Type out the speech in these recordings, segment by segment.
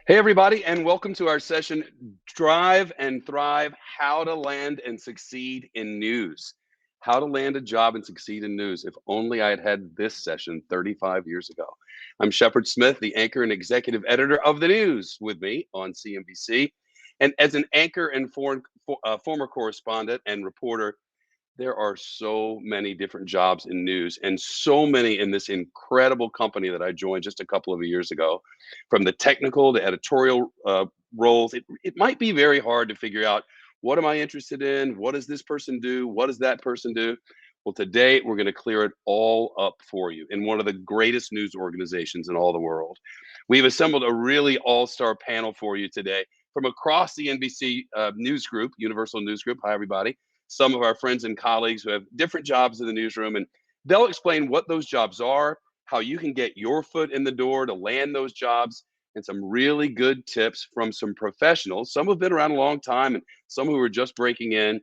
Hey, everybody, and welcome to our session, Drive and Thrive, How to Land and Succeed in News. How to land a job and succeed in news. If only I had had this session 35 years ago. I'm Shepard Smith, the anchor and executive editor of the news with me on CNBC. And as an anchor and former correspondent and reporter, there are so many different jobs in news and so many in this incredible company that I joined just a couple of years ago. From the technical to editorial roles, it might be very hard to figure out what am I interested in? What does this person do? What does that person do? Well, today we're going to clear it all up for you in one of the greatest news organizations in all the world. We've assembled a really all-star panel for you today from across the NBC News Group, Universal News Group. Hi, everybody. Some of our friends and colleagues who have different jobs in the newsroom, and they'll explain what those jobs are, how you can get your foot in the door to land those jobs, and some really good tips from some professionals. Some have been around a long time and some who are just breaking in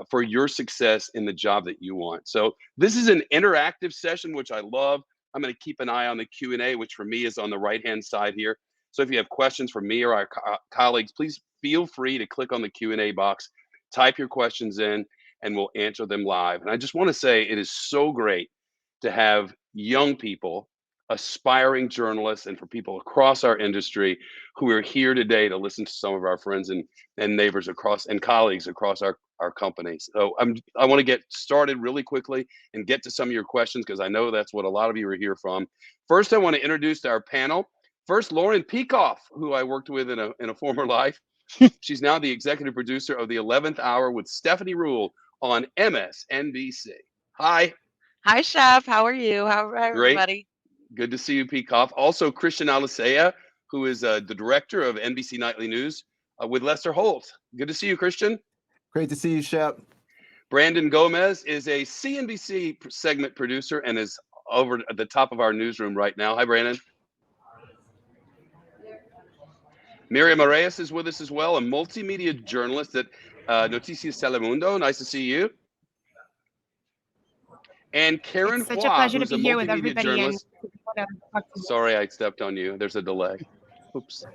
for your success in the job that you want. So this is an interactive session, which I love. I'm going to keep an eye on the Q&A, which for me is on the right-hand side here. So if you have questions for me or our colleagues, please feel free to click on the Q&A box, type your questions in, and we'll answer them live. And I just want to say it is so great to have young people, aspiring journalists, and for people across our industry who are here today to listen to some of our friends and neighbors across and colleagues across our companies. So I want to get started really quickly and get to some of your questions because I know that's what a lot of you are here from. First, I want to introduce our panel. First, Lauren Pikoff, who I worked with in a former life. She's now the executive producer of the 11th Hour with Stephanie Rule on MSNBC. Hi. Hi, Chef. How are you? How are Great. everybody? Good to see you, Pikoff. Also, Christian Alicea, who is the director of NBC Nightly News with Lester Holt. Good to see you, Christian. Great to see you, Shep. Brandon Gomez is a CNBC segment producer and is over at the top of our newsroom right now. Hi, Brandon. Miriam Arrayes is with us as well, a multimedia journalist at Noticias Telemundo. Nice to see you. And Karen It's such Hua, a pleasure who's to a be here with multimedia everybody. journalist. Sorry, I stepped on you. There's a delay. Oops.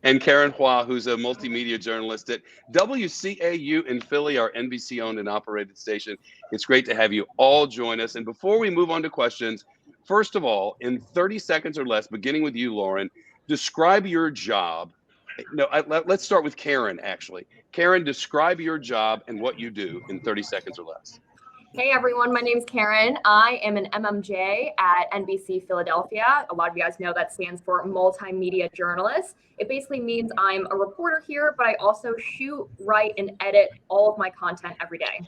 And Karen Hua, who's a multimedia journalist at WCAU in Philly, our NBC-owned and operated station. It's great to have you all join us. And before we move on to questions, first of all, in 30 seconds or less, beginning with you, Lauren, describe your job. No, let's start with Karen, actually. Karen, describe your job and what you do in 30 seconds or less. Hey everyone, my name's Karen. I am an MMJ at NBC Philadelphia. A lot of you guys know that stands for multimedia journalist. It basically means I'm a reporter here, but I also shoot, write, and edit all of my content every day.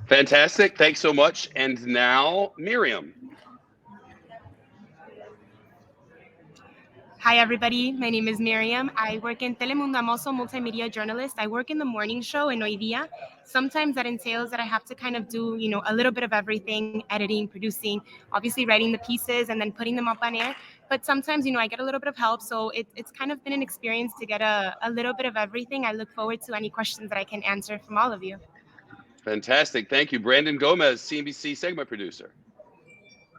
Fantastic. Thanks so much. And now, Miriam. Hi, everybody. My name is Miriam. I work in Telemundo. I'm also a multimedia journalist. I work in the morning show in Hoy Dia. Sometimes that entails that I have to kind of do, a little bit of everything, editing, producing, obviously writing the pieces and then putting them up on air. But sometimes, I get a little bit of help. So it's kind of been an experience to get a little bit of everything. I look forward to any questions that I can answer from all of you. Fantastic. Thank you. Brandon Gomez, CNBC segment producer.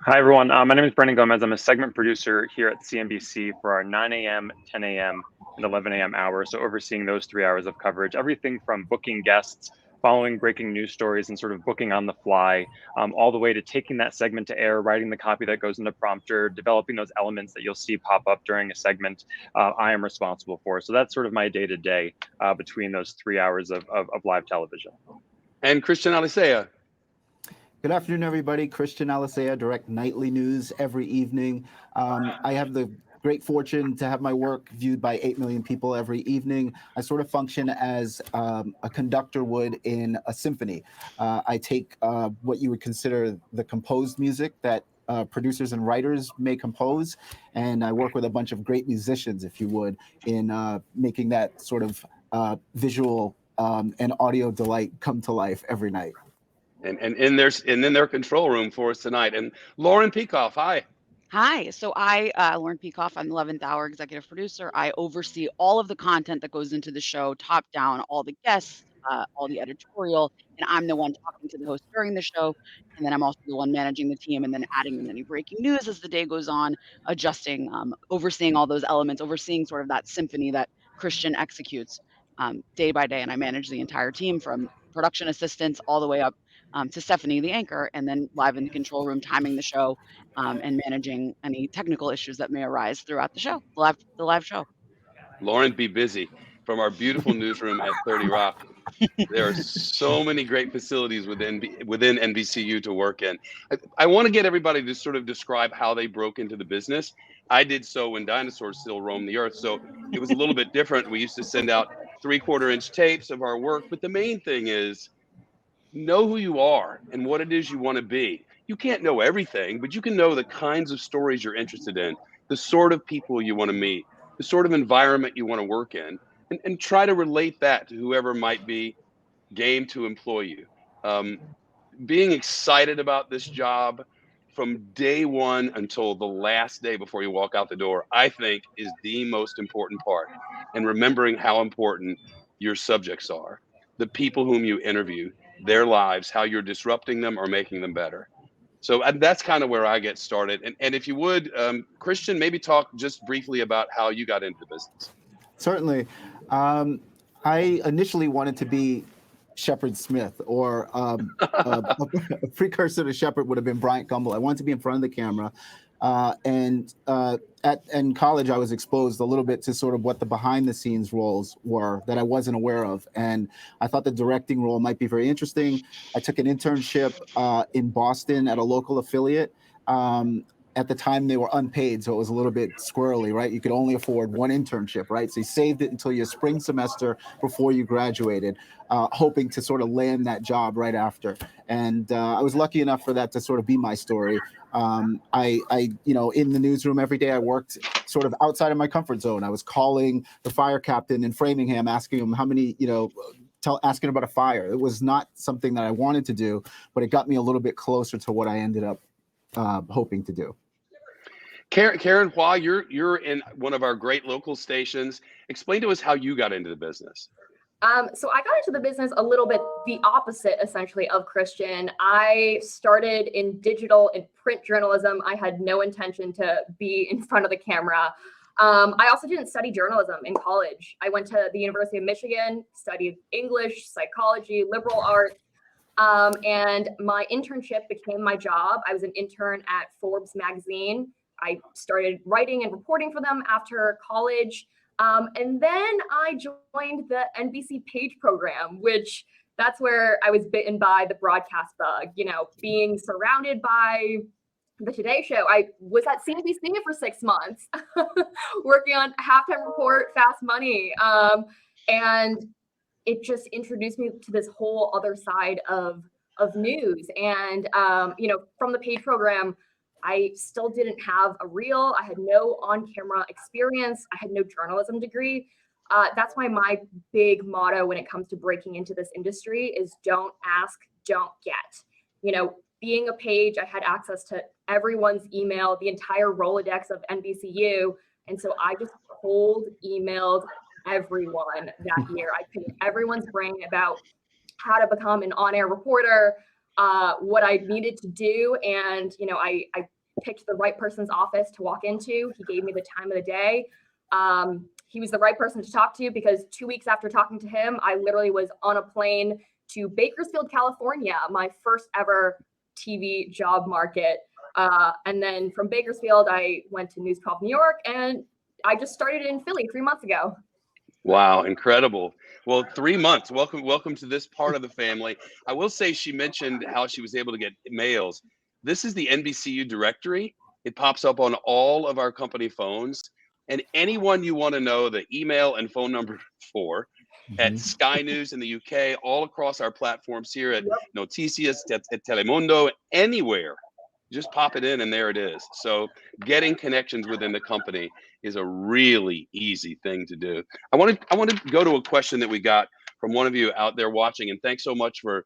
Hi, everyone. My name is Brendan Gomez. I'm a segment producer here at CNBC for our 9 a.m., 10 a.m., and 11 a.m. hours. So overseeing those 3 hours of coverage, everything from booking guests, following breaking news stories, and sort of booking on the fly, all the way to taking that segment to air, writing the copy that goes into prompter, developing those elements that you'll see pop up during a segment I am responsible for. So that's sort of my day-to-day between those 3 hours of live television. And Christian Alicea. Good afternoon, everybody. Christian Alicea, direct nightly news every evening. I have the great fortune to have my work viewed by 8 million people every evening. I sort of function as a conductor would in a symphony. I take what you would consider the composed music that producers and writers may compose, and I work with a bunch of great musicians, if you would, in making that sort of visual and audio delight come to life every night. And in their control room for us tonight. And Lauren Pikoff, hi. Hi. So Lauren Pikoff, I'm the 11th Hour executive producer. I oversee all of the content that goes into the show, top down, all the guests, all the editorial, and I'm the one talking to the host during the show, and then I'm also the one managing the team and then adding in any breaking news as the day goes on, adjusting, overseeing all those elements, overseeing sort of that symphony that Christian executes day by day. And I manage the entire team from production assistants all the way up to Stephanie, the anchor, and then live in the control room, timing the show and managing any technical issues that may arise throughout the show, the live show. Lauren, be busy. From our beautiful newsroom at 30 Rock, there are so many great facilities within NBCU to work in. I want to get everybody to sort of describe how they broke into the business. I did so when dinosaurs still roamed the earth, so it was a little bit different. We used to send out 3/4-inch tapes of our work, but the main thing is know who you are and what it is you want to be. You can't know everything, but you can know the kinds of stories you're interested in, the sort of people you want to meet, the sort of environment you want to work in, and try to relate that to whoever might be game to employ you. Being excited about this job from day one until the last day before you walk out the door, I think is the most important part. And remembering how important your subjects are, the people whom you interview, their lives, how you're disrupting them or making them better. So that's kind of where I get started. And if you would, Christian, maybe talk just briefly about how you got into the business. Certainly. I initially wanted to be Shepard Smith, or a precursor to Shepard would have been Bryant Gumbel. I wanted to be in front of the camera. In college, I was exposed a little bit to sort of what the behind the scenes roles were that I wasn't aware of. And I thought the directing role might be very interesting. I took an internship in Boston at a local affiliate. At the time, they were unpaid, so it was a little bit squirrely, right? You could only afford one internship, right? So you saved it until your spring semester before you graduated, hoping to sort of land that job right after. And I was lucky enough for that to sort of be my story. I in the newsroom every day, I worked sort of outside of my comfort zone. I was calling the fire captain in Framingham, asking him how many, asking about a fire. It was not something that I wanted to do, but it got me a little bit closer to what I ended up hoping to do. Karen, while you're in one of our great local stations, explain to us how you got into the business. So I got into the business a little bit the opposite, essentially, of Christian. I started in digital and print journalism. I had no intention to be in front of the camera. I also didn't study journalism in college. I went to the University of Michigan, studied English, psychology, liberal arts, and my internship became my job. I was an intern at Forbes magazine. I started writing and reporting for them after college. And then I joined the NBC Page program, which that's where I was bitten by the broadcast bug, being surrounded by the Today Show. I was at CNBC for 6 months, working on Halftime Report, Fast Money. And it just introduced me to this whole other side of news. And, from the Page program, I still didn't have a reel. I had no on-camera experience. I had no journalism degree. That's why my big motto when it comes to breaking into this industry is don't ask, don't get. Being a page, I had access to everyone's email, the entire Rolodex of NBCU. And so I just cold emailed everyone that year. I picked everyone's brain about how to become an on-air reporter, what I needed to do. And, I picked the right person's office to walk into. He gave me the time of the day. He was the right person to talk to because 2 weeks after talking to him, I literally was on a plane to Bakersfield, California, my first ever TV job market. And then from Bakersfield, I went to News 12 New York, and I just started in Philly 3 months ago. Wow, incredible. Well, 3 months. Welcome to this part of the family. I will say she mentioned how she was able to get mails. This is the NBCU directory. It pops up on all of our company phones. And anyone you want to know the email and phone number for at Sky News in the UK, all across our platforms here at Noticias, at Telemundo, anywhere, just pop it in and there it is. So getting connections within the company is a really easy thing to do. I want to go to a question that we got from one of you out there watching, and thanks so much for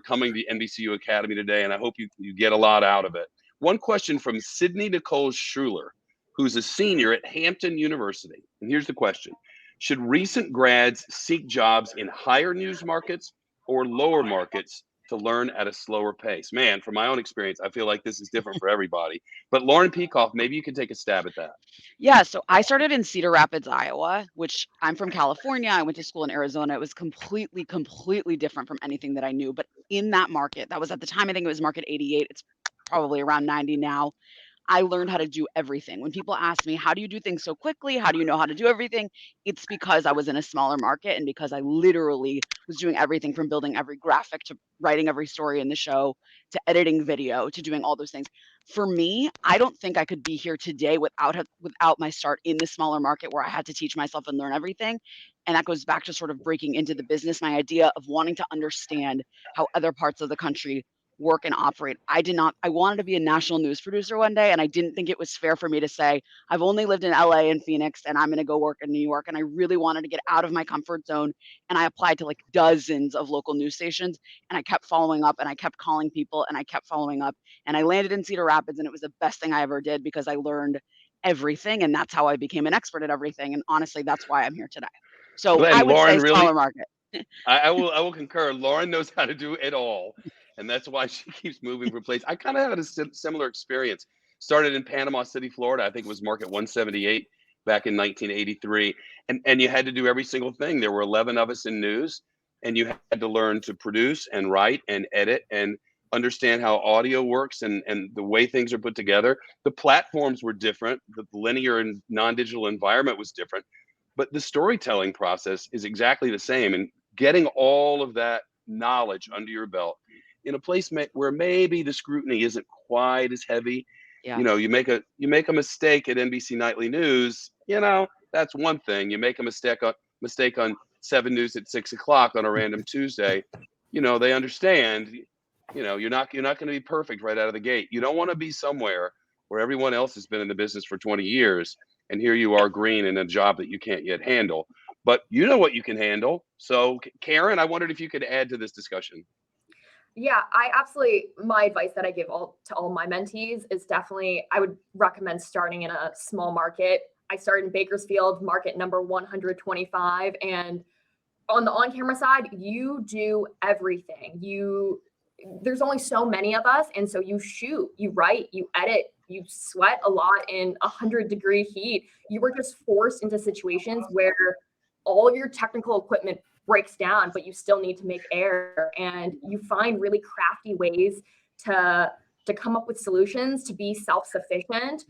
coming to NBCU Academy today, and I hope you get a lot out of it. One question from Sydney Nicole Schuler, who's a senior at Hampton University. And here's the question. Should recent grads seek jobs in higher news markets or lower markets to learn at a slower pace? Man, from my own experience, I feel like this is different for everybody. But Lauren Pikoff, maybe you could take a stab at that. Yeah, so I started in Cedar Rapids, Iowa, which I'm from California. I went to school in Arizona. It was completely, completely different from anything that I knew. But in that market, that was at the time, I think it was market 88. It's probably around 90 now. I learned how to do everything. When people ask me, how do you do things so quickly? How do you know how to do everything? It's because I was in a smaller market and because I literally was doing everything from building every graphic to writing every story in the show to editing video to doing all those things. For me, I don't think I could be here today without my start in the smaller market where I had to teach myself and learn everything. And that goes back to sort of breaking into the business, my idea of wanting to understand how other parts of the country work and operate. I wanted to be a national news producer one day, and I didn't think it was fair for me to say, I've only lived in LA and Phoenix, and I'm going to go work in New York. And I really wanted to get out of my comfort zone. And I applied to like dozens of local news stations, and I kept following up, and I kept calling people, and I kept following up. And I landed in Cedar Rapids, and it was the best thing I ever did because I learned everything. And that's how I became an expert at everything. And honestly, that's why I'm here today. So Glenn, I would Lauren say really, smaller market. I will concur. Lauren knows how to do it all. And that's why she keeps moving from place. I kind of had a similar experience. Started in Panama City, Florida. I think it was market 178 back in 1983. And you had to do every single thing. There were 11 of us in news, and you had to learn to produce and write and edit and understand how audio works and the way things are put together. The platforms were different. The linear and non-digital environment was different. But the storytelling process is exactly the same. And getting all of that knowledge under your belt in a place where maybe the scrutiny isn't quite as heavy. Yeah. You know, you make a mistake at NBC Nightly News, you know, that's one thing. You make a mistake on 7 News at 6 o'clock on a random Tuesday, you know, they understand, you know, you're not going to be perfect right out of the gate. You don't want to be somewhere where everyone else has been in the business for 20 years and here you are green in a job that you can't yet handle. But you know what you can handle. So Karen, I wondered if you could add to this discussion. Yeah, my advice that I give to all my mentees is definitely, I would recommend starting in a small market. I started in Bakersfield, market number 125. And on the on-camera side, you do everything. There's only so many of us. And so you shoot, you write, you edit, you sweat a lot in 100-degree heat. You were just forced into situations where all of your technical equipment breaks down, but you still need to make air, and you find really crafty ways to come up with solutions to be self-sufficient.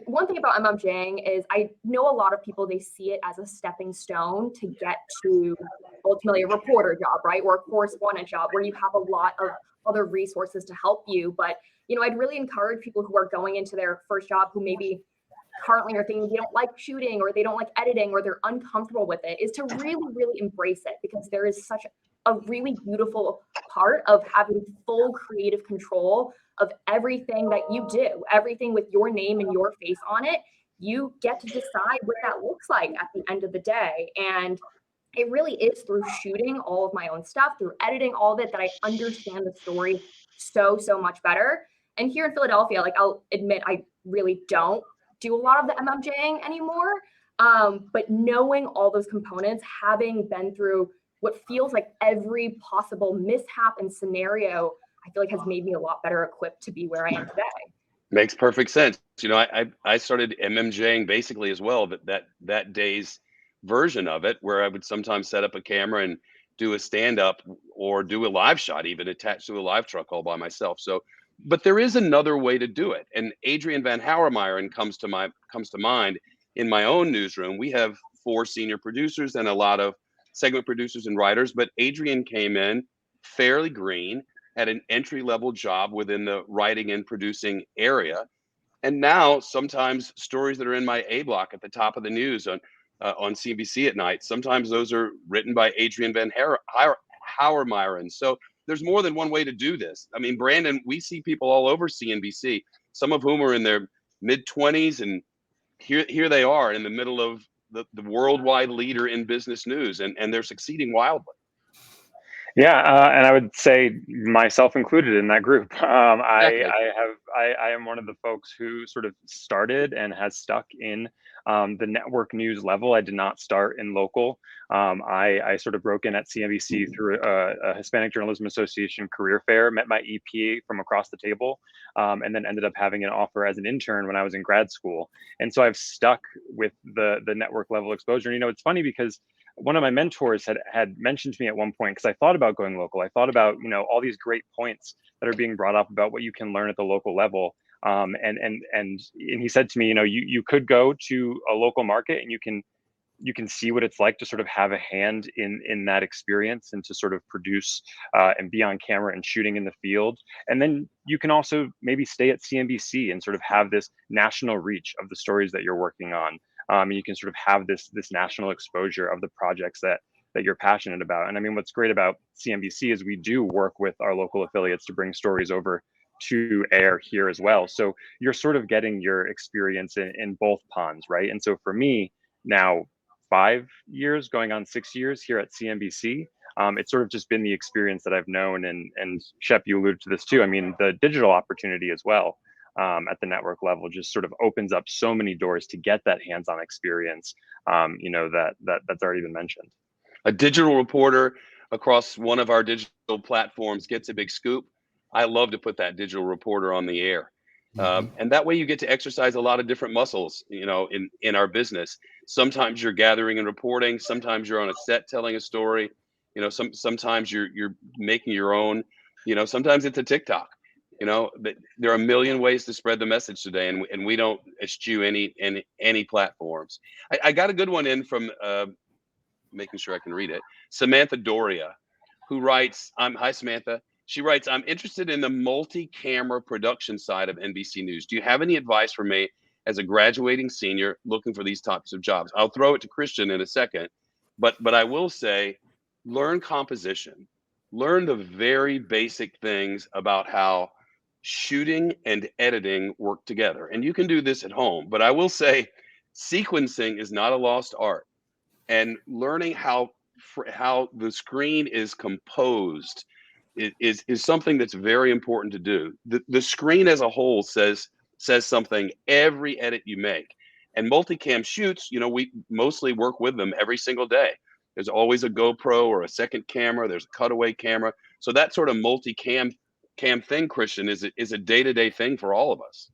One thing about MMJing is I know a lot of people, they see it as a stepping stone to get to ultimately a reporter job, right? Or a correspondent job where you have a lot of other resources to help you. But, you know, I'd really encourage people who are going into their first job who maybe currently are thinking they don't like shooting or they don't like editing or they're uncomfortable with it, is to really, really embrace it, because there is such a really beautiful part of having full creative control of everything that you do, everything with your name and your face on it. You get to decide what that looks like at the end of the day. And it really is through shooting all of my own stuff, through editing all of it, that I understand the story so much better. And here in Philadelphia, like, I'll admit, I really don't do a lot of the MMJing anymore. But knowing all those components, having been through what feels like every possible mishap and scenario, I feel like has made me a lot better equipped to be where I am today. Makes perfect sense. You know, I started MMJing basically as well, that day's version of it, where I would sometimes set up a camera and do a stand-up or do a live shot, even attached to a live truck all by myself. So, but there is another way to do it. And Adrian Van Houwermeiren comes to mind. In my own newsroom, we have 4 senior producers and a lot of segment producers and writers, but Adrian came in fairly green, had an entry-level job within the writing and producing area. And now sometimes stories that are in my A block at the top of the news on CNBC at night, sometimes those are written by Adrian Van Houwermeiren. So there's more than one way to do this. I mean, Brandon, we see people all over CNBC, some of whom are in their mid-20s, and here they are in the middle of the worldwide leader in business news, and they're succeeding wildly. Yeah, and I would say myself included in that group. I am one of the folks who sort of started and has stuck in The network news level, I did not start in local. I sort of broke in at CNBC through a Hispanic Journalism Association career fair, met my EP from across the table, and then ended up having an offer as an intern when I was in grad school. And so I've stuck with the network level exposure. And, it's funny because one of my mentors had mentioned to me at one point, because I thought about going local. I thought about, all these great points that are being brought up about what you can learn at the local level. And he said to me, you could go to a local market and you can see what it's like to sort of have a hand in that experience and to sort of produce and be on camera and shooting in the field. And then you can also maybe stay at CNBC and sort of have this national reach of the stories that you're working on. You can sort of have this national exposure of the projects that you're passionate about. And I mean, what's great about CNBC is we do work with our local affiliates to bring stories over to air here as well. So you're sort of getting your experience in both ponds, right? And so for me now, 5 years going on 6 years here at CNBC, it's sort of just been the experience that I've known. And Shep, you alluded to this too. I mean, the digital opportunity as well at the network level just sort of opens up so many doors to get that hands-on experience, that's already been mentioned. A digital reporter across one of our digital platforms gets a big scoop. I love to put that digital reporter on the air. And that way you get to exercise a lot of different muscles, in our business. Sometimes you're gathering and reporting. Sometimes you're on a set telling a story. Sometimes you're making your own, sometimes it's a TikTok. There are a million ways to spread the message today, and we don't eschew any platforms. I got a good one in from making sure I can read it. Samantha Doria, who writes, hi Samantha. She writes, I'm interested in the multi-camera production side of NBC News. Do you have any advice for me as a graduating senior looking for these types of jobs? I'll throw it to Christian in a second, but I will say, learn composition. Learn the very basic things about how shooting and editing work together. And you can do this at home, but I will say sequencing is not a lost art. And learning how the screen is composed is something that's very important to do. The screen as a whole says something every edit you make. And multicam shoots, we mostly work with them every single day. There's always a GoPro or a second camera. There's a cutaway camera. So that sort of multicam thing, Christian, is a day-to-day thing for all of us.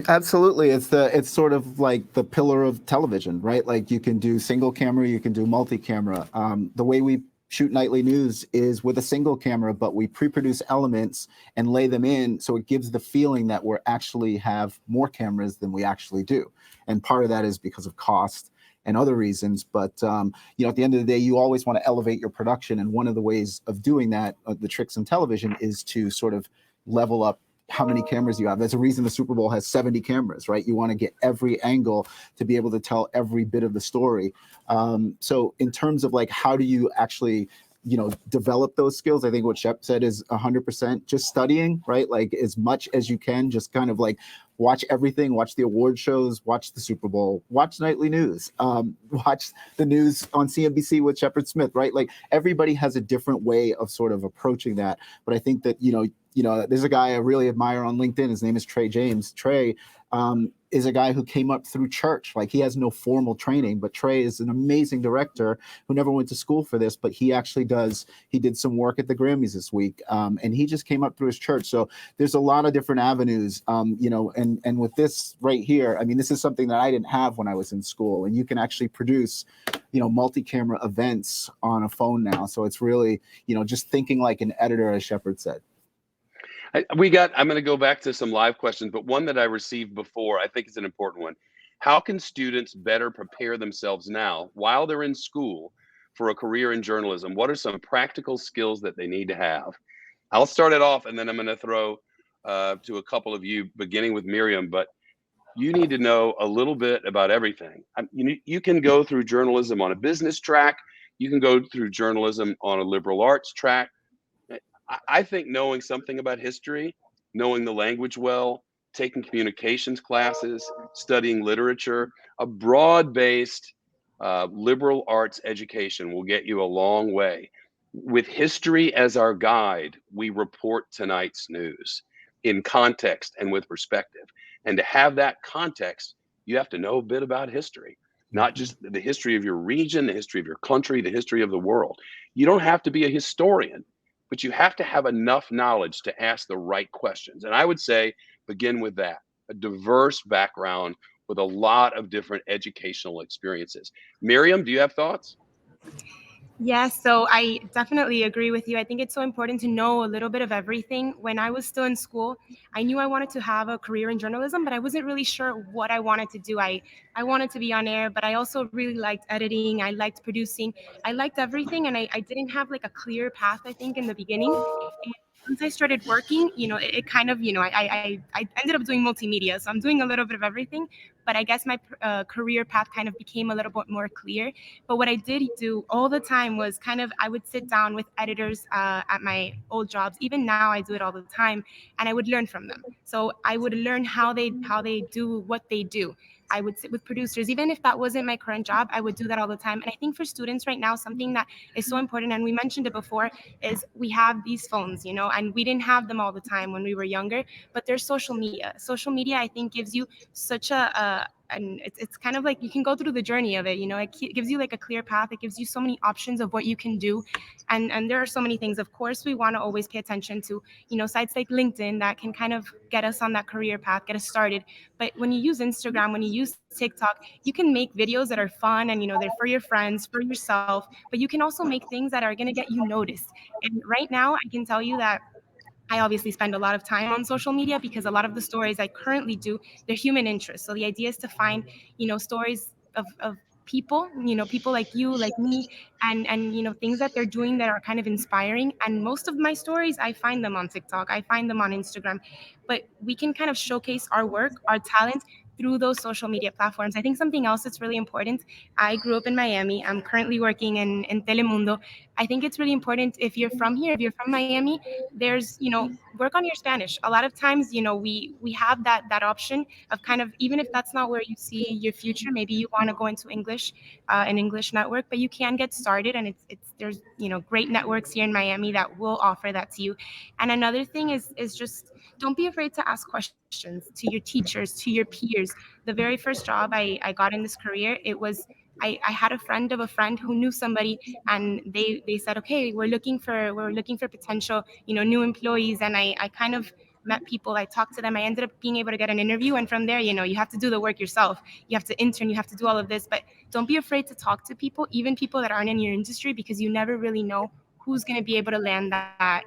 Absolutely. It's sort of like the pillar of television, right? Like you can do single camera, you can do multi-camera. The way we shoot nightly news is with a single camera, but we pre-produce elements and lay them in so it gives the feeling that we're actually have more cameras than we actually do. And part of that is because of cost and other reasons. But at the end of the day, you always want to elevate your production. And one of the ways of doing that, the tricks in television, is to sort of level up how many cameras you have. There's a reason the Super Bowl has 70 cameras, right? You want to get every angle to be able to tell every bit of the story. So in terms of like, how do you actually, develop those skills? I think what Shep said is 100% just studying, right? Like as much as you can, just kind of like watch everything, watch the award shows, watch the Super Bowl, watch nightly news, watch the news on CNBC with Shepard Smith, right? Like everybody has a different way of sort of approaching that. But I think that, there's a guy I really admire on LinkedIn. His name is Trey James. Trey is a guy who came up through church. Like he has no formal training, but Trey is an amazing director who never went to school for this, but he actually he did some work at the Grammys this week. And he just came up through his church. So there's a lot of different avenues, and with this right here, I mean, this is something that I didn't have when I was in school, and you can actually produce, multi-camera events on a phone now. So it's really, just thinking like an editor, as Shepard said. I'm going to go back to some live questions, but one that I received before, I think is an important one. How can students better prepare themselves now while they're in school for a career in journalism? What are some practical skills that they need to have? I'll start it off, and then I'm going to throw to a couple of you, beginning with Miriam, but you need to know a little bit about everything. You can go through journalism on a business track. You can go through journalism on a liberal arts track. I think knowing something about history, knowing the language well, taking communications classes, studying literature, a broad-based liberal arts education will get you a long way. With history as our guide, we report tonight's news in context and with perspective. And to have that context, you have to know a bit about history, not just the history of your region, the history of your country, the history of the world. You don't have to be a historian, but you have to have enough knowledge to ask the right questions. And I would say begin with that, a diverse background with a lot of different educational experiences. Miriam, do you have thoughts? Yes, so I definitely agree with you. I think it's so important to know a little bit of everything. When I was still in school, I knew I wanted to have a career in journalism, but I wasn't really sure what I wanted to do. I wanted to be on air, but I also really liked editing. I liked producing. I liked everything, and I didn't have like a clear path, I think, in the beginning. And once I started working, it kind of, I ended up doing multimedia. So I'm doing a little bit of everything, but I guess my career path kind of became a little bit more clear. But what I did do all the time was I would sit down with editors at my old jobs. Even now, I do it all the time, and I would learn from them. So I would learn how they do what they do. I would sit with producers, even if that wasn't my current job. I would do that all the time. And I think for students right now, something that is so important, and we mentioned it before, is we have these phones, and we didn't have them all the time when we were younger. But there's social media. Social media, I think, gives you such and it's kind of like you can go through the journey of it. It gives you like a clear path. It gives you so many options of what you can do, and there are so many things. Of course, we want to always pay attention to sites like LinkedIn that can kind of get us on that career path, get us started. But when you use Instagram, when you use TikTok, you can make videos that are fun and they're for your friends, for yourself. But you can also make things that are going to get you noticed. And right now, I can tell you that I obviously spend a lot of time on social media because a lot of the stories I currently do, they're human interest. So the idea is to find, stories of people, people like you, like me, and things that they're doing that are kind of inspiring. And most of my stories, I find them on TikTok, I find them on Instagram, but we can kind of showcase our work, our talent through those social media platforms. I think something else that's really important. I grew up in Miami. I'm currently working in Telemundo. I think it's really important if you're from here, if you're from Miami, there's work on your Spanish. A lot of times we have that option of kind of, even if that's not where you see your future, maybe you want to go into English, an English network, but you can get started, and it's there's great networks here in Miami that will offer that to you. And another thing is just don't be afraid to ask questions to your teachers, to your peers. The very first job I got in this career, it was I had a friend of a friend who knew somebody, and they said, okay, we're looking for potential new employees. And I kind of met people, I talked to them, I ended up being able to get an interview, and from there you have to do the work yourself, you have to intern, you have to do all of this. But don't be afraid to talk to people, even people that aren't in your industry, because you never really know who's going to be able to land that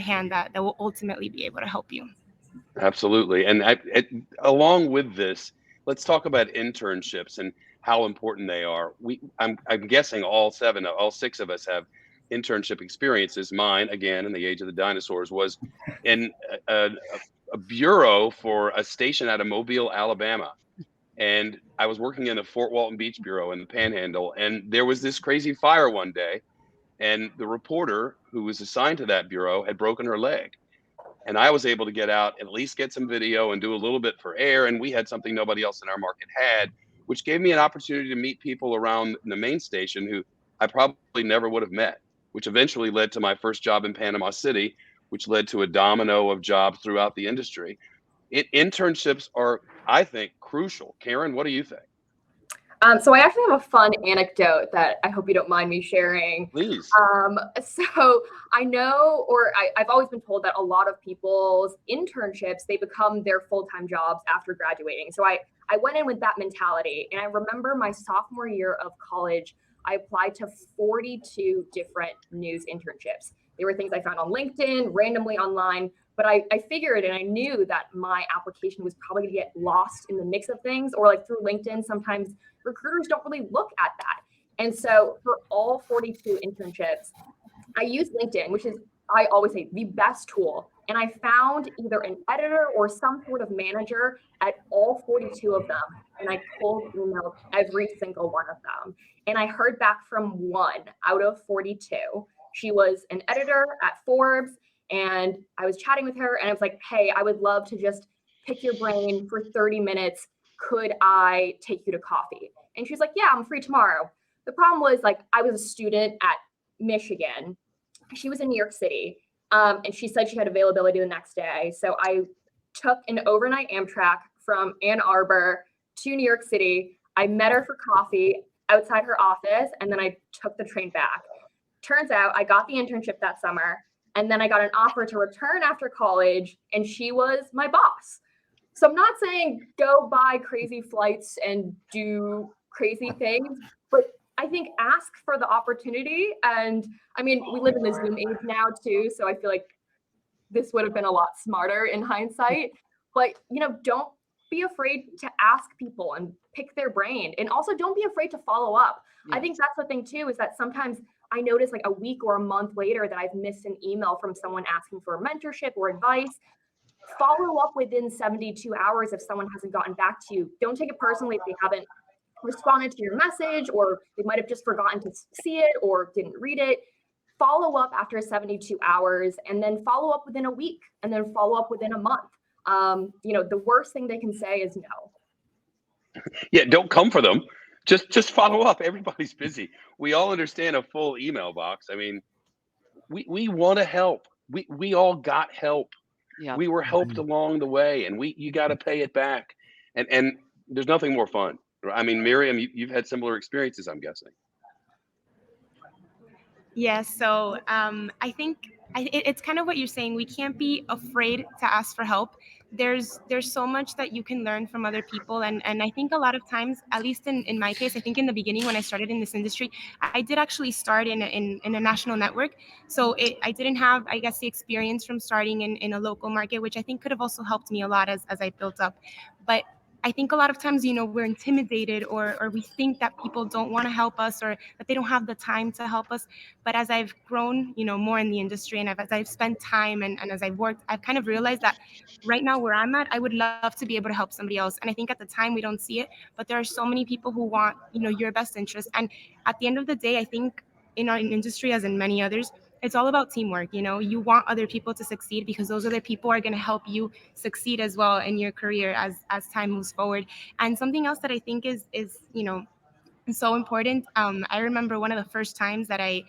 hand that will ultimately be able to help you. Absolutely. And along with this, let's talk about internships and how important they are. I'm guessing all six of us have internship experiences. Mine, again, in the age of the dinosaurs, was in a bureau for a station out of Mobile, Alabama. And I was working in the Fort Walton Beach Bureau in the Panhandle. And there was this crazy fire one day. And the reporter who was assigned to that bureau had broken her leg. And I was able to get out, at least get some video and do a little bit for air. And we had something nobody else in our market had, which gave me an opportunity to meet people around the main station who I probably never would have met, which eventually led to my first job in Panama City, which led to a domino of jobs throughout the industry. Internships are, I think, crucial. Karen, what do you think? So I actually have a fun anecdote that I hope you don't mind me sharing. Please. So I know, or I've always been told that a lot of people's internships, they become their full-time jobs after graduating. So I went in with that mentality. And I remember my sophomore year of college, I applied to 42 different news internships. They were things I found on LinkedIn, randomly online. But I figured, and I knew that my application was probably going to get lost in the mix of things, or like through LinkedIn, sometimes recruiters don't really look at that. And so for all 42 internships, I used LinkedIn, which is, I always say, the best tool. And I found either an editor or some sort of manager at all 42 of them. And I cold emailed every single one of them. And I heard back from one out of 42. She was an editor at Forbes. And I was chatting with her and I was like, hey, I would love to just pick your brain for 30 minutes. Could I take you to coffee? And she's like, yeah, I'm free tomorrow. The problem was, like, I was a student at Michigan. She was in New York City. And she said she had availability the next day. So I took an overnight Amtrak from Ann Arbor to New York City. I met her for coffee outside her office, and then I took the train back. Turns out I got the internship that summer, and then I got an offer to return after college, and she was my boss. So I'm not saying go buy crazy flights and do crazy things, but I think ask for the opportunity. And I mean, we live in the Zoom age now too, so I feel like this would have been a lot smarter in hindsight. But, you know, don't be afraid to ask people and pick their brain. And also don't be afraid to follow up. Yes. I think that's the thing too, is that sometimes I notice like a week or a month later that I've missed an email from someone asking for a mentorship or advice. Follow up within 72 hours if someone hasn't gotten back to you. Don't take it personally if they haven't responded to your message, or they might have just forgotten to see it or didn't read it. Follow up after 72 hours, and then follow up within a week, and then follow up within a month. You know, the worst thing they can say is no. Yeah, don't come for them. Just follow up. Everybody's busy. We all understand a full email box. I mean, we want to help. We all got help. Yeah. We were helped along the way, and you got to pay it back. And there's nothing more fun. I mean, Miriam, you've had similar experiences, I'm guessing. Yeah, so I think it's kind of what you're saying. We can't be afraid to ask for help. There's so much that you can learn from other people. And I think a lot of times, at least in my case, I think in the beginning when I started in this industry, I did actually start in a national network. So I didn't have, I guess, the experience from starting in a local market, which I think could have also helped me a lot as I built up. But I think a lot of times, you know, we're intimidated or we think that people don't want to help us or that they don't have the time to help us. But as I've grown, you know, more in the industry and as I've spent time and as I've worked, I've kind of realized that right now where I'm at, I would love to be able to help somebody else. And I think at the time we don't see it, but there are so many people who want, you know, your best interest. And at the end of the day, I think in our industry, as in many others, it's all about teamwork. You know, you want other people to succeed because those other people are going to help you succeed as well in your career as time moves forward. And something else that I think is you know, so important. I remember one of the first times that in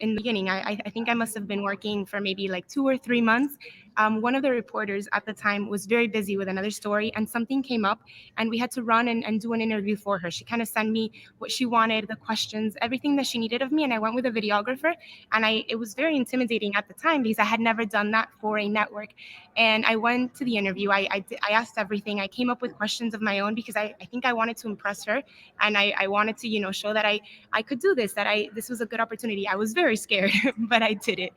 the beginning, I think I must have been working for maybe like 2 or 3 months. One of the reporters at the time was very busy with another story and something came up and we had to run and do an interview for her. She kind of sent me what she wanted, the questions, everything that she needed of me. And I went with a videographer and it was very intimidating at the time because I had never done that for a network. And I went to the interview. I asked everything. I came up with questions of my own because I think I wanted to impress her. And I wanted to, you know, show that I could do this, that this was a good opportunity. I was very scared, but I did it.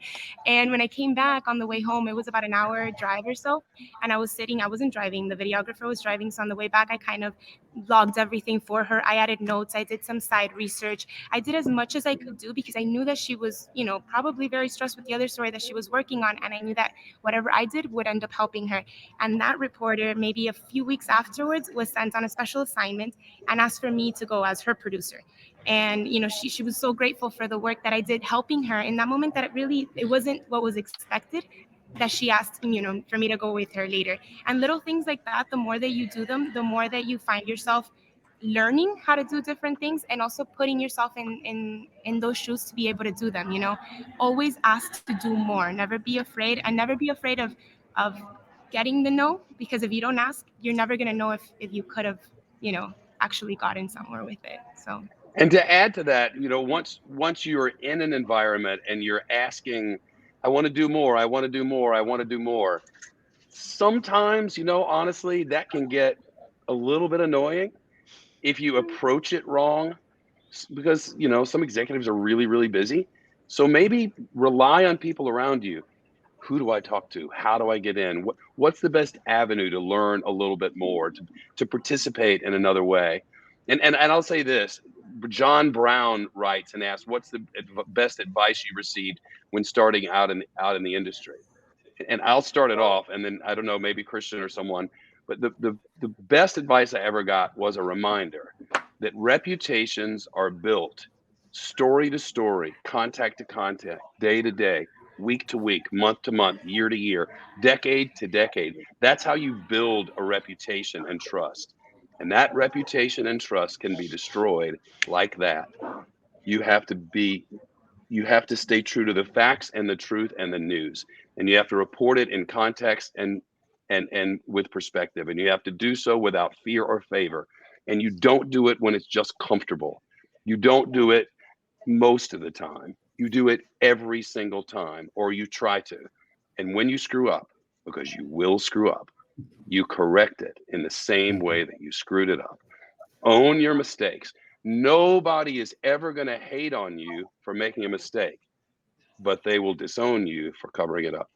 And when I came back on the way home, it was about an hour drive or so. And I wasn't driving. The videographer was driving. So on the way back, I kind of logged everything for her. I added notes. I did some side research. I did as much as I could do because I knew that she was, you know, probably very stressed with the other story that she was working on. And I knew that whatever I did would end up helping her. And that reporter, maybe a few weeks afterwards, was sent on a special assignment and asked for me to go as her producer. And, you know, she was so grateful for the work that I did helping her in that moment that it wasn't what was expected, that she asked, you know, for me to go with her later. And little things like that, the more that you do them, the more that you find yourself learning how to do different things and also putting yourself in those shoes to be able to do them. You know, always ask to do more. Never be afraid, and never be afraid of getting the no, because if you don't ask, you're never going to know if you could have, you know, actually gotten somewhere with it. So. And to add to that, you know, once you're in an environment and you're asking, I want to do more, I want to do more, I want to do more. Sometimes, you know, honestly, that can get a little bit annoying if you approach it wrong, because, you know, some executives are really, really busy. So maybe rely on people around you. Who do I talk to? How do I get in? What's the best avenue to learn a little bit more, to participate in another way? And I'll say this, John Brown writes and asks, what's the best advice you received when starting out in the industry? And I'll start it off, and then I don't know, maybe Christian or someone, but the best advice I ever got was a reminder that reputations are built story to story, contact to contact, day to day, week to week, month to month, year to year, decade to decade. That's how you build a reputation and trust. And that reputation and trust can be destroyed like that. You have to stay true to the facts and the truth and the news. And you have to report it in context and with perspective. And you have to do so without fear or favor. And you don't do it when it's just comfortable. You don't do it most of the time. You do it every single time, or you try to. And when you screw up, because you will screw up, you correct it in the same way that you screwed it up. Own your mistakes. Nobody is ever going to hate on you for making a mistake, but they will disown you for covering it up.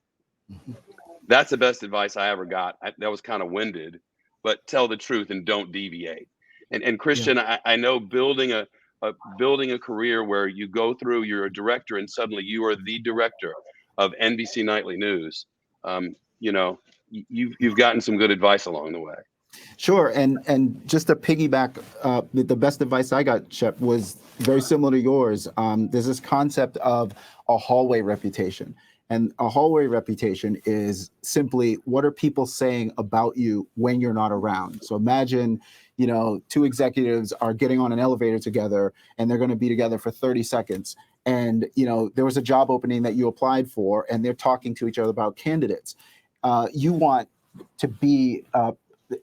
That's the best advice I ever got. That was kind of winded, but tell the truth and don't deviate. And Christian, I know building a career where you go through, you're a director and suddenly you are the director of NBC Nightly News. You know, you've gotten some good advice along the way. Sure, and just to piggyback, the best advice I got, Shep, was very similar to yours. There's this concept of a hallway reputation. And a hallway reputation is simply, what are people saying about you when you're not around? So imagine, you know, two executives are getting on an elevator together and they're going to be together for 30 seconds. And, you know, there was a job opening that you applied for and they're talking to each other about candidates. You want to be,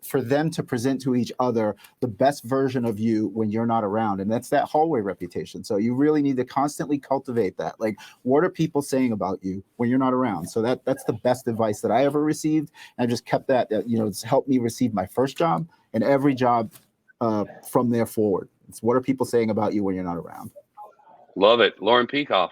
for them to present to each other the best version of you when you're not around. And that's that hallway reputation. So you really need to constantly cultivate that. Like, what are people saying about you when you're not around? So that's the best advice that I ever received. And I just kept that, you know, it's helped me receive my first job and every job from there forward. It's what are people saying about you when you're not around? Love it. Lauren Pikoff.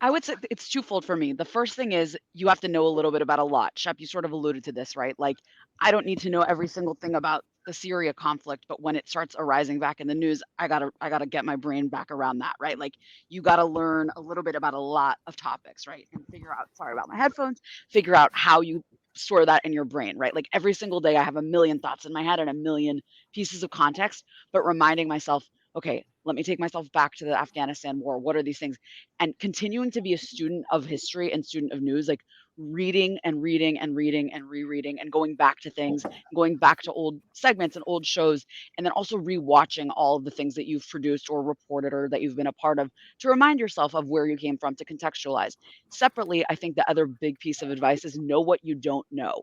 I would say it's twofold for me. The first thing is you have to know a little bit about a lot. Shep, you sort of alluded to this, right? Like, I don't need to know every single thing about the Syria conflict, but when it starts arising back in the news, I gotta get my brain back around that, right? Like, you gotta learn a little bit about a lot of topics, right? And figure out, sorry about my headphones, figure out how you store that in your brain, right? Like, every single day I have a million thoughts in my head and a million pieces of context, but reminding myself, okay, let me take myself back to the Afghanistan war. What are these things? And continuing to be a student of history and student of news, like reading and reading and reading and rereading and going back to things, going back to old segments and old shows, and then also rewatching all of the things that you've produced or reported or that you've been a part of to remind yourself of where you came from, to contextualize. Separately, I think the other big piece of advice is know what you don't know.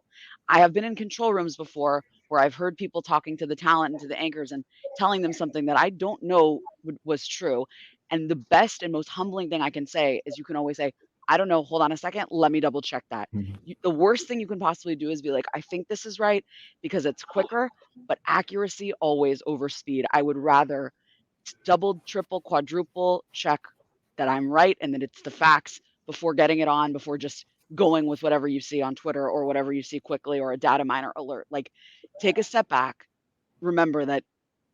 I have been in control rooms before where I've heard people talking to the talent and to the anchors and telling them something that I don't know was true. And the best and most humbling thing I can say is you can always say, I don't know, hold on a second, let me double check that. The worst thing you can possibly do is be like, I think this is right because it's quicker, but accuracy always over speed. I would rather double, triple, quadruple check that I'm right and that it's the facts before getting it on, before just going with whatever you see on Twitter or whatever you see quickly or a data miner alert. Like, take a step back. Remember that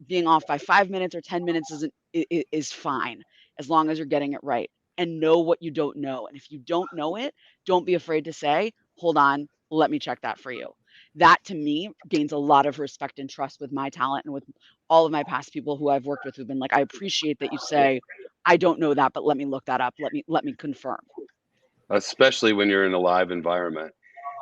being off by 5 minutes or 10 minutes is fine as long as you're getting it right, and know what you don't know. And if you don't know it, don't be afraid to say, hold on, let me check that for you. That to me gains a lot of respect and trust with my talent and with all of my past people who I've worked with who've been like, I appreciate that you say, I don't know that, but let me look that up. Let me confirm. Especially when you're in a live environment.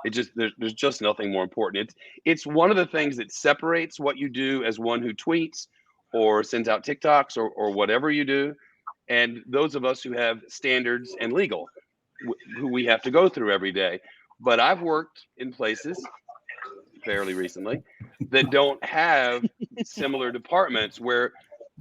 There's just nothing more important. It's one of the things that separates what you do as one who tweets or sends out TikToks or whatever you do, and those of us who have standards and legal, who we have to go through every day. But I've worked in places fairly recently that don't have similar departments where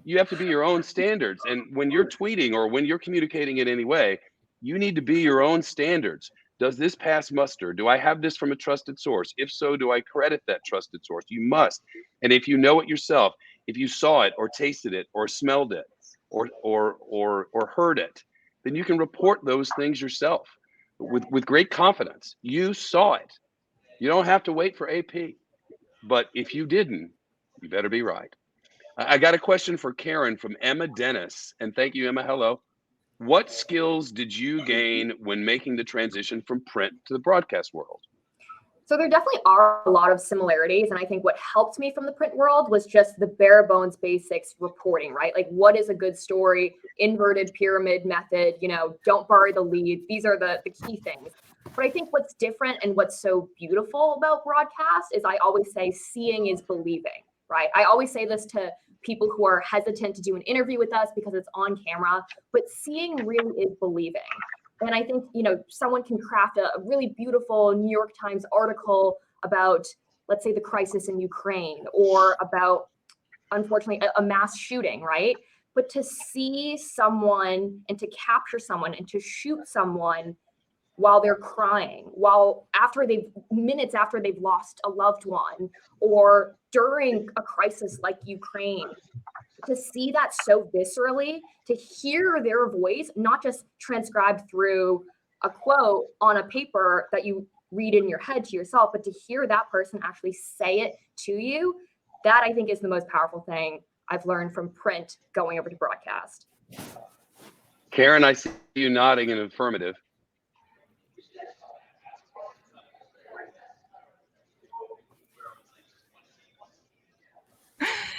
you have to be your own standards. And when you're tweeting or when you're communicating in any way, you need to be your own standards. Does this pass muster? Do I have this from a trusted source? If so, do I credit that trusted source? You must. And if you know it yourself, if you saw it or tasted it or smelled it or heard it, then you can report those things yourself with great confidence. You saw it. You don't have to wait for AP. But if you didn't, you better be right. I got a question for Karen from Emma Dennis. And thank you, Emma. Hello. What skills did you gain when making the transition from print to the broadcast world? So there definitely are a lot of similarities. And I think what helped me from the print world was just the bare bones basics reporting, right? Like, what is a good story, inverted pyramid method, don't bury the lead. These are the key things. But I think what's different and what's so beautiful about broadcast is I always say seeing is believing, right? I always say this to people who are hesitant to do an interview with us because it's on camera, but seeing really is believing. And I think, someone can craft a really beautiful New York Times article about, let's say, the crisis in Ukraine or about unfortunately a mass shooting, right? But to see someone and to capture someone and to shoot someone while they're crying, minutes after they've lost a loved one, or during a crisis like Ukraine, to see that so viscerally, to hear their voice, not just transcribed through a quote on a paper that you read in your head to yourself, but to hear that person actually say it to you, that I think is the most powerful thing I've learned from print going over to broadcast. Karen, I see you nodding in affirmative.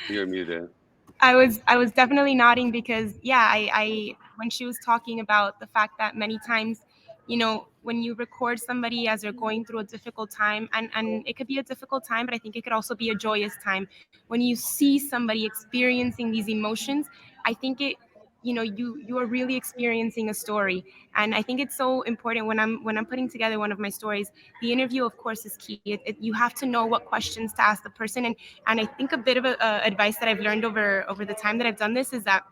You're muted. I was definitely nodding because, yeah, I when she was talking about the fact that many times, you know, when you record somebody as they're going through a difficult time, and it could be a difficult time, but I think it could also be a joyous time. When you see somebody experiencing these emotions, I think you are really experiencing a story. And I think it's so important when I'm putting together one of my stories. The interview, of course, is key. You have to know what questions to ask the person, and I think a bit of advice that I've learned over the time that I've done this is that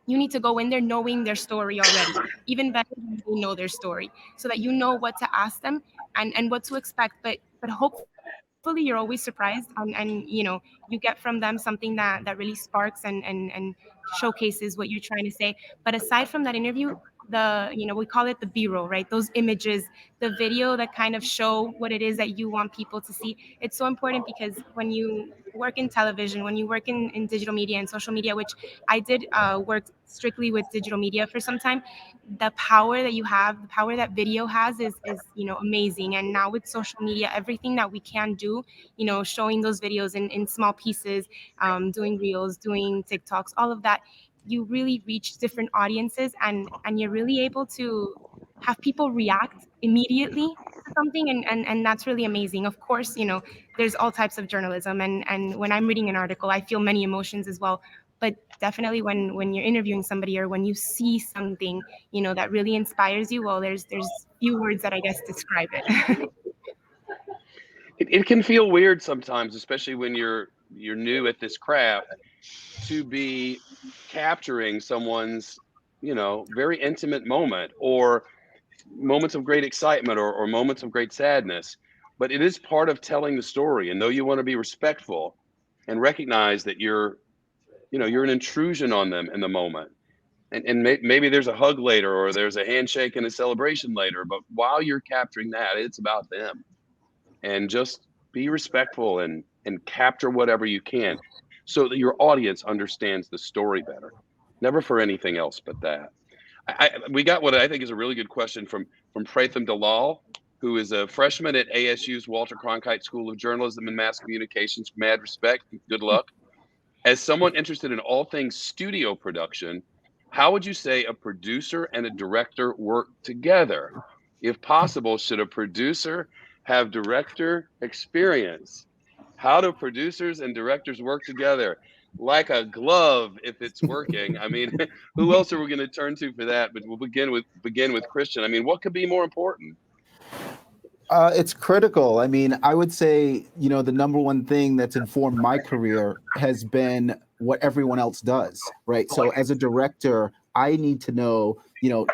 you need to go in there knowing their story already, even better than you know their story, so that you know what to ask them and what to expect. But hopefully you're always surprised, and you know, you get from them something that really sparks and showcases what you're trying to say. But aside from that interview, we call it the B-roll, right? Those images, the video that kind of show what it is that you want people to see. It's so important because when you work in television, when you work in digital media and social media, which I did work strictly with digital media for some time, the power that you have, the power that video has is amazing. And now with social media, everything that we can do, showing those videos in small pieces, doing reels, doing TikToks, all of that, you really reach different audiences, and you're really able to have people react immediately to something, and that's really amazing. Of course, there's all types of journalism, and when I'm reading an article, I feel many emotions as well. But definitely when you're interviewing somebody, or when you see something, that really inspires you, well, there's few words that I guess describe it. It can feel weird sometimes, especially when you're new at this craft, to be capturing someone's, very intimate moment, or moments of great excitement, or moments of great sadness. But it is part of telling the story. And though you want to be respectful and recognize that you're an intrusion on them in the moment, and maybe there's a hug later, or there's a handshake and a celebration later, but while you're capturing that, it's about them. And just be respectful and capture whatever you can, so that your audience understands the story better. Never for anything else but that. We got what I think is a really good question from Pratham Dalal, who is a freshman at ASU's Walter Cronkite School of Journalism and Mass Communications. Mad respect. Good luck. As someone interested in all things studio production, how would you say a producer and a director work together? If possible, should a producer have director experience? How do producers and directors work together? Like a glove, if it's working. I mean, who else are we going to turn to for that? But we'll begin with Christian. I mean, what could be more important? It's critical. I mean, I would say, the number one thing that's informed my career has been what everyone else does, right? So as a director, I need to know,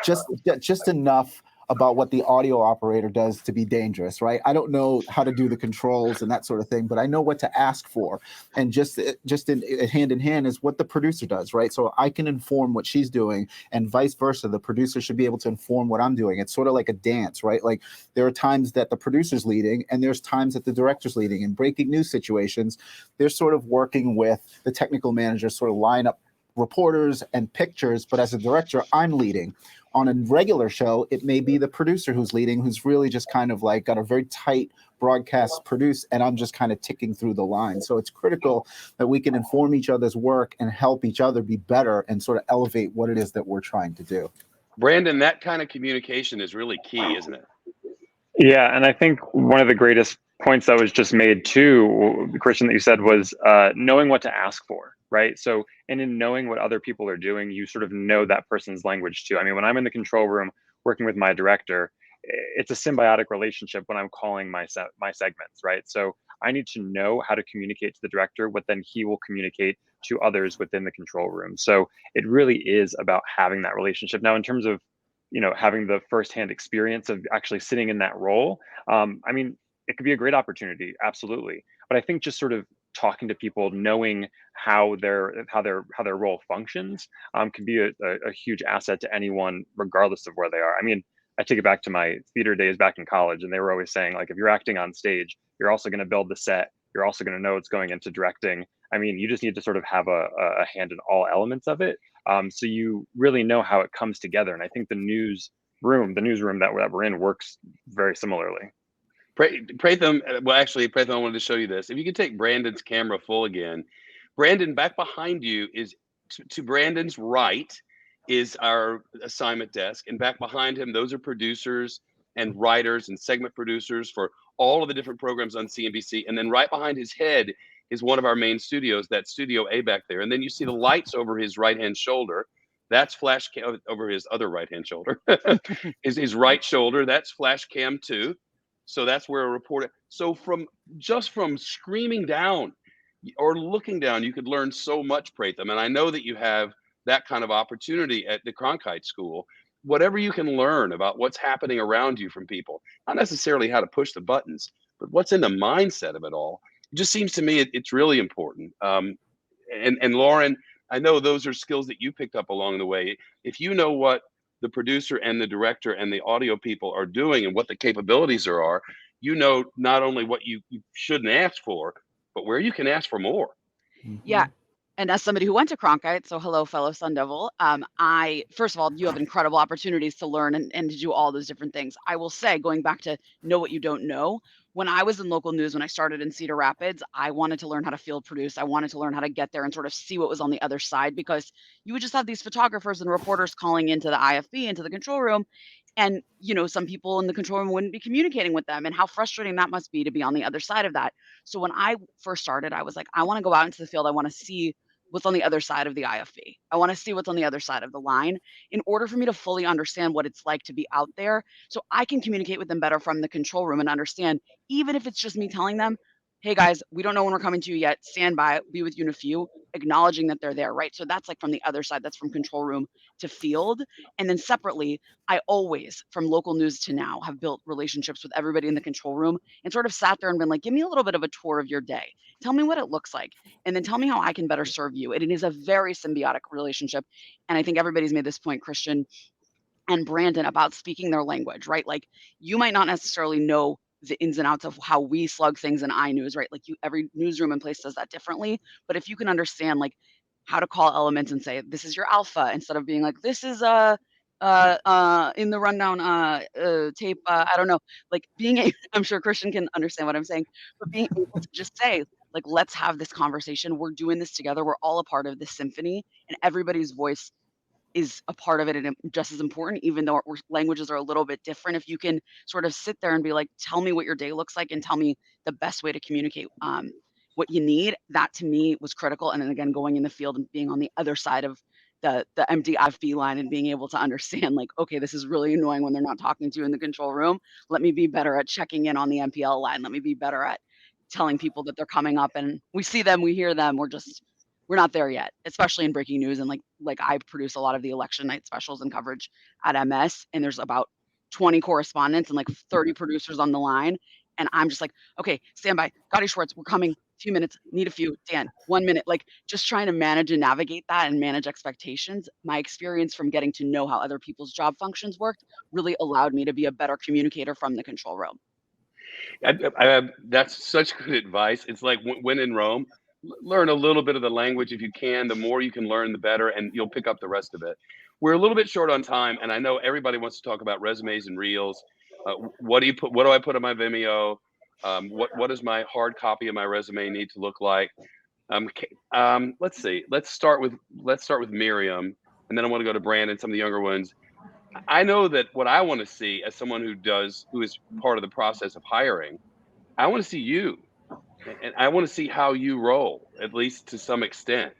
just enough about what the audio operator does to be dangerous, right? I don't know how to do the controls and that sort of thing, but I know what to ask for. And just in hand in hand is what the producer does, right? So I can inform what she's doing, and vice versa. The producer should be able to inform what I'm doing. It's sort of like a dance, right? Like there are times that the producer's leading, and there's times that the director's leading. In breaking news situations, they're sort of working with the technical manager, sort of line up reporters and pictures, but as a director, I'm leading. On a regular show, it may be the producer who's leading, who's really just kind of like got a very tight broadcast produce, and I'm just kind of ticking through the line. So it's critical that we can inform each other's work and help each other be better and sort of elevate what it is that we're trying to do. Brandon, that kind of communication is really key, isn't it? Yeah, and I think one of the greatest points that was just made too, Christian, that you said was knowing what to ask for, right? So, and in knowing what other people are doing, you sort of know that person's language too. I mean, when I'm in the control room working with my director, it's a symbiotic relationship when I'm calling my segments, right? So I need to know how to communicate to the director what then he will communicate to others within the control room. So it really is about having that relationship. Now, in terms of, having the firsthand experience of actually sitting in that role, I mean, it could be a great opportunity, absolutely. But I think just sort of talking to people, knowing how their role functions, can be a huge asset to anyone, regardless of where they are. I mean, I take it back to my theater days back in college, and they were always saying, like, if you're acting on stage, you're also going to build the set. You're also going to know what's going into directing. I mean, you just need to sort of have a hand in all elements of it. So you really know how it comes together. And I think the newsroom that we're in works very similarly. Pratham, Pratham, I wanted to show you this. If you could take Brandon's camera full again. Brandon, back behind you is, to Brandon's right, is our assignment desk. And back behind him, those are producers and writers and segment producers for all of the different programs on CNBC. And then right behind his head is one of our main studios, that Studio A back there. And then you see the lights over his right-hand shoulder. That's flash cam over his other right-hand shoulder. his right shoulder, that's flash cam 2. So that's where a reporter. So from screaming down or looking down, you could learn so much, Pratham. And I know that you have that kind of opportunity at the Cronkite School. Whatever you can learn about what's happening around you from people, not necessarily how to push the buttons, but what's in the mindset of it all. It just seems to me it's really important. And Lauren, I know those are skills that you picked up along the way. If you know what the producer and the director and the audio people are doing and what the capabilities are, you know not only what you shouldn't ask for, but where you can ask for more. Yeah. And as somebody who went to Cronkite, so hello, fellow Sun Devil, first of all, you have incredible opportunities to learn and to do all those different things. I will say, going back to know what you don't know, when I was in local news, when I started in Cedar Rapids, I wanted to learn how to field produce. I wanted to learn how to get there and sort of see what was on the other side, because you would just have these photographers and reporters calling into the IFB, into the control room. And, some people in the control room wouldn't be communicating with them, and how frustrating that must be to be on the other side of that. So when I first started, I was like, I want to go out into the field. I want to see what's on the other side of the IFB. I want to see what's on the other side of the line in order for me to fully understand what it's like to be out there, so I can communicate with them better from the control room and understand, even if it's just me telling them, hey guys, we don't know when we're coming to you yet. Stand by, be with you in a few, acknowledging that they're there, right? So that's like from the other side, that's from control room to field. And then separately, I always, from local news to now, have built relationships with everybody in the control room and sort of sat there and been like, give me a little bit of a tour of your day. Tell me what it looks like. And then tell me how I can better serve you. And it is a very symbiotic relationship. And I think everybody's made this point, Christian and Brandon, about speaking their language, right? Like, you might not necessarily know the ins and outs of how we slug things in iNews, right? Like, every newsroom and place does that differently. But if you can understand, like, how to call elements and say, this is your alpha, instead of being like, this is in the rundown tape, I don't know, like I'm sure Christian can understand what I'm saying, but being able to just say, like, let's have this conversation. We're doing this together. We're all a part of this symphony, and everybody's voice is a part of it and just as important, even though our languages are a little bit different. If you can sort of sit there and be like, tell me what your day looks like and tell me the best way to communicate what you need, that to me was critical. And then again, going in the field and being on the other side of the empty IFB line and being able to understand, like, okay, this is really annoying when they're not talking to you in the control room. Let me be better at checking in on the MPL line. Let me be better at telling people that they're coming up and we see them, we hear them. We're not there yet, especially in breaking news. And like I produce a lot of the election night specials and coverage at MS, and there's about 20 correspondents and like 30 producers on the line. And I'm just like, okay, stand by. Gotti Schwartz, we're coming. Few minutes, need a few. Dan, 1 minute. Like, just trying to manage and navigate that and manage expectations. My experience from getting to know how other people's job functions worked really allowed me to be a better communicator from the control room. That's such good advice. It's like when in Rome, learn a little bit of the language if you can. The more you can learn, the better, and you'll pick up the rest of it. We're a little bit short on time, and I know everybody wants to talk about resumes and reels. What do I put on my Vimeo? What does my hard copy of my resume need to look like? Let's see. Let's start with Miriam, and then I want to go to Brandon, some of the younger ones. I know that what I want to see as someone who is part of the process of hiring, I want to see you. And I want to see how you roll, at least to some extent.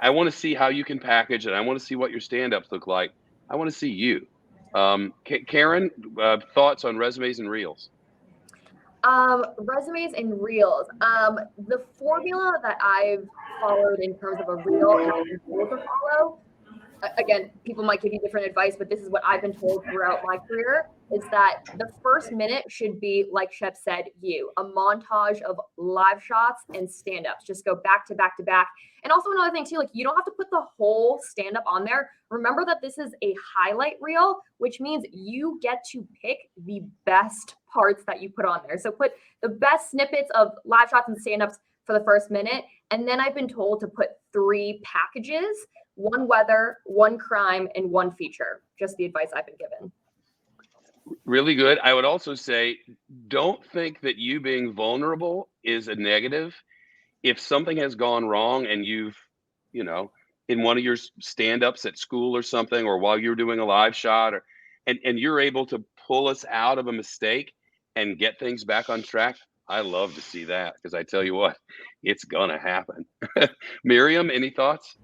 I want to see how you can package it. I want to see what your stand-ups look like. I want to see you. Karen, thoughts on resumes and reels? Resumes and reels. The formula that I've followed in terms of a reel and I've been told to follow. Again, people might give you different advice, but this is what I've been told throughout my career, is that the first minute should be, like Shep said, a montage of live shots and stand-ups. Just go back to back to back. And also another thing too, like you don't have to put the whole stand-up on there. Remember that this is a highlight reel, which means you get to pick the best parts that you put on there. So put the best snippets of live shots and stand-ups for the first minute. And then I've been told to put 3 packages: 1 weather, 1 crime, and 1 feature. Just the advice I've been given. Really good. I would also say, don't think that you being vulnerable is a negative. If something has gone wrong and you've, in one of your stand-ups at school or something, or while you're doing a live shot, and you're able to pull us out of a mistake and get things back on track, I love to see that, because I tell you what, it's gonna happen. Miriam, any thoughts?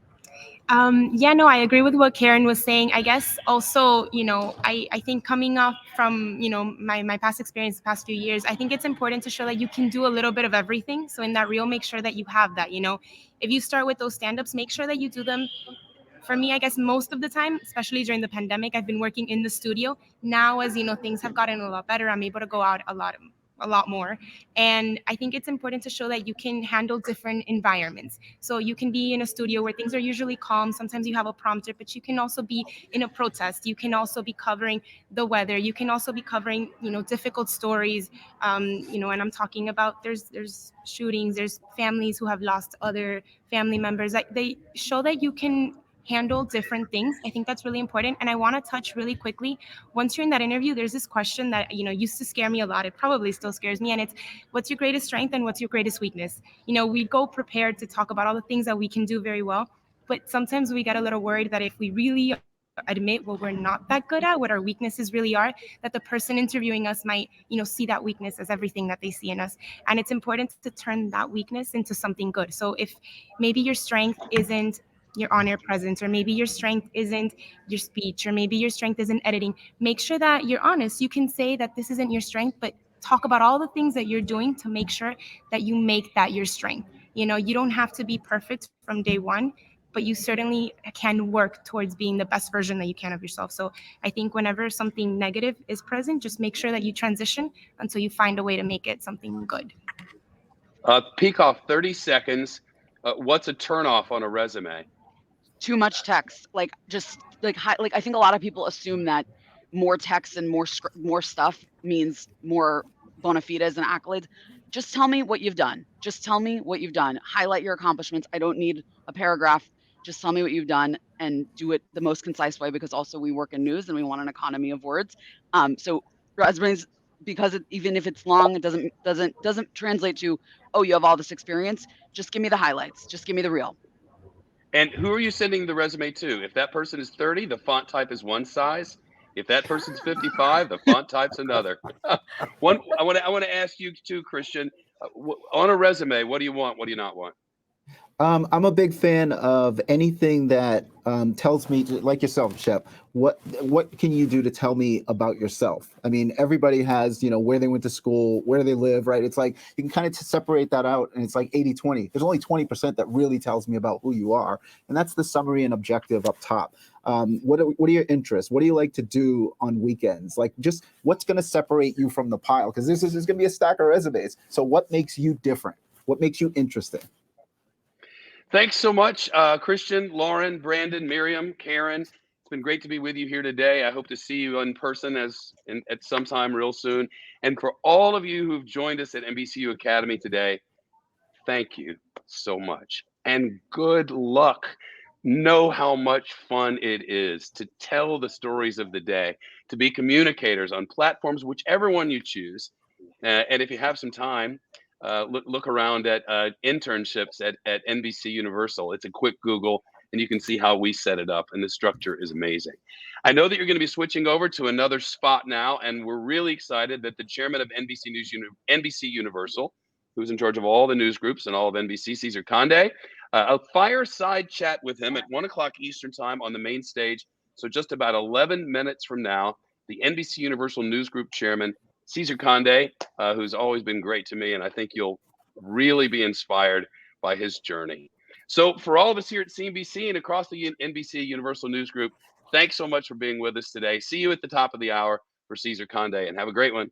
Yeah, no, I agree with what Karen was saying. I guess also, I think coming off from, my past experience, the past few years, I think it's important to show that you can do a little bit of everything. So in that reel, make sure that you have that, if you start with those stand-ups, make sure that you do them. For me, I guess most of the time, especially during the pandemic, I've been working in the studio. Now, as things have gotten a lot better, I'm able to go out a lot more. And I think it's important to show that you can handle different environments. So you can be in a studio where things are usually calm. Sometimes you have a prompter, but you can also be in a protest. You can also be covering the weather. You can also be covering, difficult stories. And I'm talking about there's shootings, there's families who have lost other family members. They show that you can handle different things. I think that's really important. And I want to touch really quickly, once you're in that interview, there's this question that, used to scare me a lot. It probably still scares me. And it's, what's your greatest strength and what's your greatest weakness? We go prepared to talk about all the things that we can do very well. But sometimes we get a little worried that if we really admit what we're not that good at, what our weaknesses really are, that the person interviewing us might, see that weakness as everything that they see in us. And it's important to turn that weakness into something good. So if maybe your strength isn't your on-air presence, or maybe your strength isn't your speech, or maybe your strength isn't editing, make sure that you're honest. You can say that this isn't your strength, but talk about all the things that you're doing to make sure that you make that your strength. You don't have to be perfect from day one, but you certainly can work towards being the best version that you can of yourself. So I think whenever something negative is present, just make sure that you transition until you find a way to make it something good. Pikoff, 30 seconds. What's a turnoff on a resume? Too much text. I think a lot of people assume that more text and more stuff means more bona fides and accolades. Just tell me what you've done. Highlight your accomplishments. I don't need a paragraph. Just tell me what you've done, and do it the most concise way, because also we work in news and we want an economy of words. So resumes, because even if it's long, it doesn't translate to, oh, you have all this experience. Just give me the highlights. Just give me the reel. And who are you sending the resume to? If that person is 30, the font type is one size. If that person's 55, the font type's another. I want to ask you too, Christian, on a resume, what do you want? What do you not want? I'm a big fan of anything that tells me, like yourself, Shep, what can you do to tell me about yourself? I mean, everybody has, where they went to school, where they live, right? It's like you can kind of separate that out, and it's like 80-20. There's only 20% that really tells me about who you are, and that's the summary and objective up top. What are your interests? What do you like to do on weekends? Like, just what's going to separate you from the pile? Because this is going to be a stack of resumes. So what makes you different? What makes you interesting? Thanks so much, Christian, Lauren, Brandon, Miriam, Karen. It's been great to be with you here today. I hope to see you in person at some time real soon. And for all of you who've joined us at NBCU Academy today, thank you so much. And good luck. Know how much fun it is to tell the stories of the day, to be communicators on platforms, whichever one you choose. And if you have some time, look around at internships at NBC Universal. It's a quick Google, and you can see how we set it up, and the structure is amazing. I know that you're going to be switching over to another spot now, and we're really excited that the chairman of NBC Universal, who's in charge of all the news groups and all of NBC, Cesar Conde, a fireside chat with him at 1 o'clock Eastern time on the main stage. So just about 11 minutes from now, the NBC Universal News Group chairman, Cesar Conde, who's always been great to me, and I think you'll really be inspired by his journey. So for all of us here at CNBC and across the NBC Universal News Group, thanks so much for being with us today. See you at the top of the hour for Cesar Conde, and have a great one.